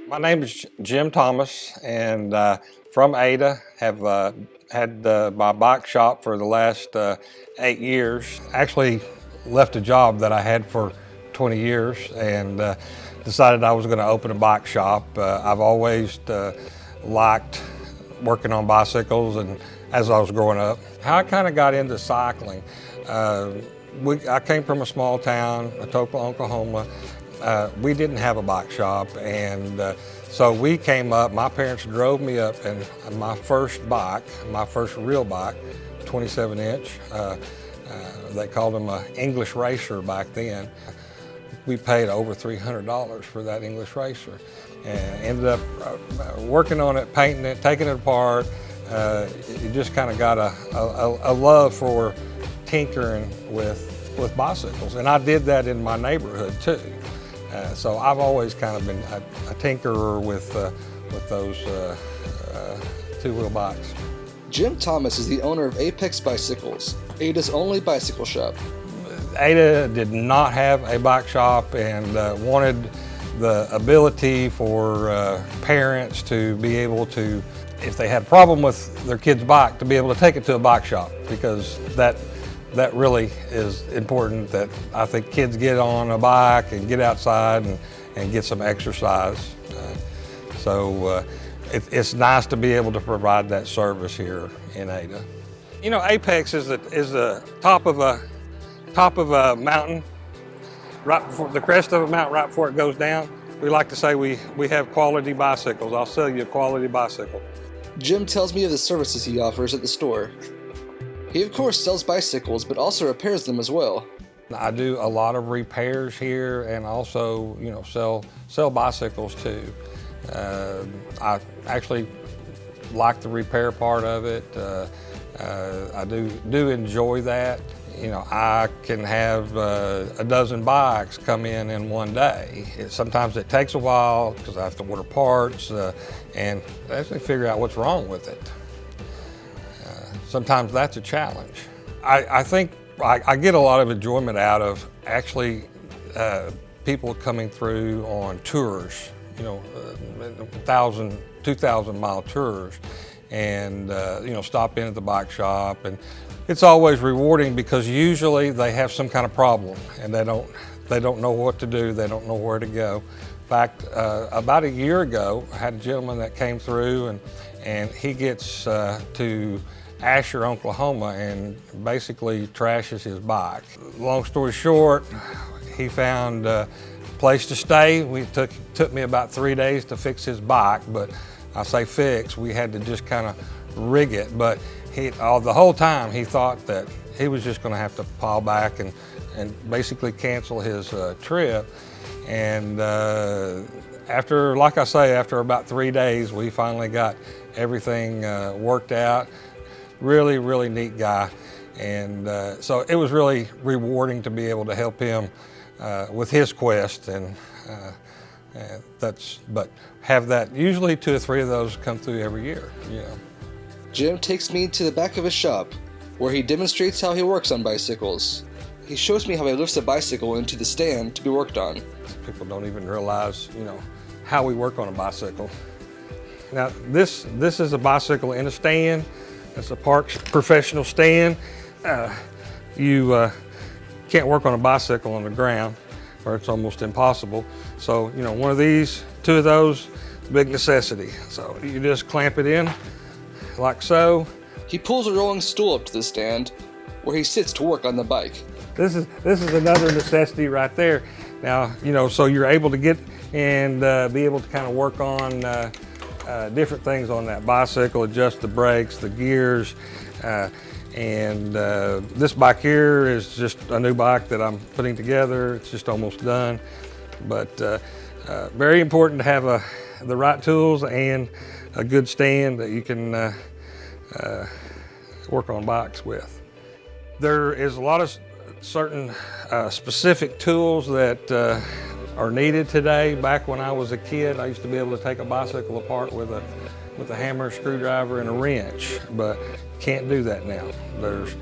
My name is Jim Thomas, and from Ada. Have had my bike shop for the last 8 years. Actually, left a job that I had for 20 years and decided I was going to open a bike shop. I've always liked working on bicycles, and as I was growing up, how I kind of got into cycling. Uh, I came from a small town, Atoka, Oklahoma. We didn't have a bike shop, and so we came up. My parents drove me up, and my first bike, my first real bike, 27-inch. They called them an English Racer back then. We paid over $300 for that English Racer, and ended up working on it, painting it, taking it apart. You just kind of got a love for tinkering with bicycles, and I did that in my neighborhood too. So I've always kind of been a tinkerer with those two-wheel bikes. Jim Thomas is the owner of Apex Bicycles, Ada's only bicycle shop. Ada did not have a bike shop and wanted the ability for parents to be able to, if they had a problem with their kid's bike, to be able to take it to a bike shop, because that really is important, that I think kids get on a bike and get outside and get some exercise. So it's nice to be able to provide that service here in Ada. You know, Apex is the top of a mountain, right before the crest of a mountain, right before it goes down. We like to say we have quality bicycles. I'll sell you a quality bicycle. Jim tells me of the services he offers at the store. He of course sells bicycles, but also repairs them as well. I do a lot of repairs here, and also, you know, sell bicycles too. I actually like the repair part of it. I do enjoy that. You know, I can have a dozen bikes come in one day. Sometimes it takes a while because I have to order parts and actually figure out what's wrong with it. Sometimes that's a challenge. I think I get a lot of enjoyment out of actually people coming through on tours, you know, 1,000, 2,000 mile tours, and you know, stop in at the bike shop. And it's always rewarding because usually they have some kind of problem and they don't know what to do, they don't know where to go. In fact, about a year ago, I had a gentleman that came through, and he gets to Asher, Oklahoma, and basically trashes his bike. Long story short, he found a place to stay. It took me about 3 days to fix his bike, but I say fix, we had to just kind of rig it. But the whole time he thought that he was just going to have to pile back and basically cancel his trip. And after about 3 days, we finally got everything worked out. Really, really neat guy. And so it was really rewarding to be able to help him with his quest. But have that, usually 2 or 3 of those come through every year, you know. Jim takes me to the back of his shop, where he demonstrates how he works on bicycles. He shows me how he lifts a bicycle into the stand to be worked on. People don't even realize, you know, how we work on a bicycle. Now, this is a bicycle in a stand. It's a Parks professional stand. You can't work on a bicycle on the ground, or it's almost impossible. So, you know, one of these, 2 of those, big necessity. So you just clamp it in like so. He pulls a rolling stool up to the stand, where he sits to work on the bike. This is another necessity right there. Now, you know, so you're able to get and be able to kind of work on different things on that bicycle, adjust the brakes, the gears, and this bike here is just a new bike that I'm putting together. It's just almost done, but very important to have the right tools and a good stand that you can work on bikes with. There is a lot of certain specific tools that are needed today. Back when I was a kid, I used to be able to take a bicycle apart with a hammer, screwdriver, and a wrench, but can't do that now. There's,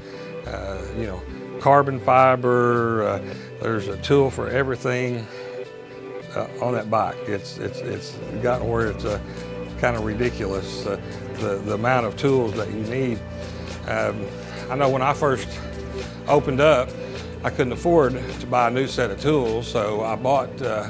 you know, carbon fiber. There's a tool for everything. on that bike. It's gotten where it's kind of ridiculous, the amount of tools that you need. I know when I first opened up, I couldn't afford to buy a new set of tools, so I bought a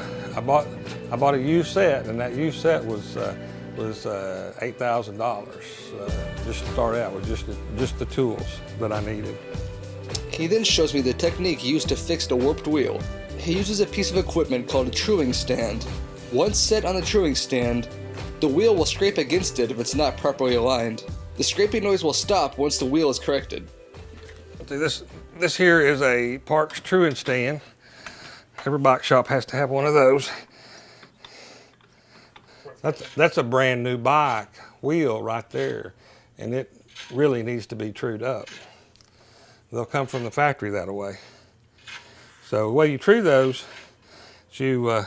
used set, and that used set was $8,000 just to start out with just the tools that I needed. He then shows me the technique used to fix the warped wheel. He uses a piece of equipment called a truing stand. Once set on the truing stand, the wheel will scrape against it if it's not properly aligned. The scraping noise will stop once the wheel is corrected. This here is a Parks truing stand. Every bike shop has to have one of those. That's a brand new bike wheel right there, and it really needs to be trued up. They'll come from the factory that way. So the way you true those is you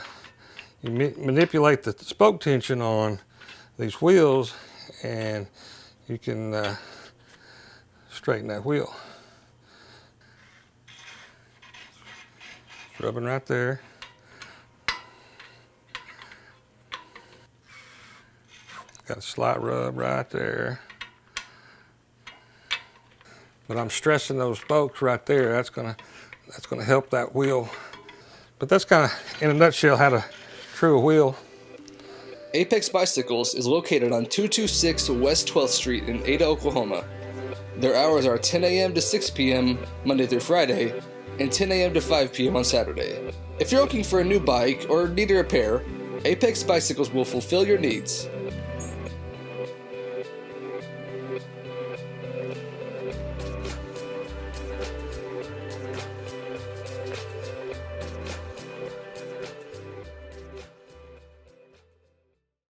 manipulate the spoke tension on these wheels, and you can straighten that wheel. Rubbing right there. Got a slight rub right there. But I'm stressing those spokes right there. That's gonna help that wheel. But that's kind of, in a nutshell, how to true a wheel. Apex Bicycles is located on 226 West 12th Street in Ada, Oklahoma. Their hours are 10 a.m. to 6 p.m. Monday through Friday, and 10 a.m. to 5 p.m. on Saturday. If you're looking for a new bike or need a repair, Apex Bicycles will fulfill your needs.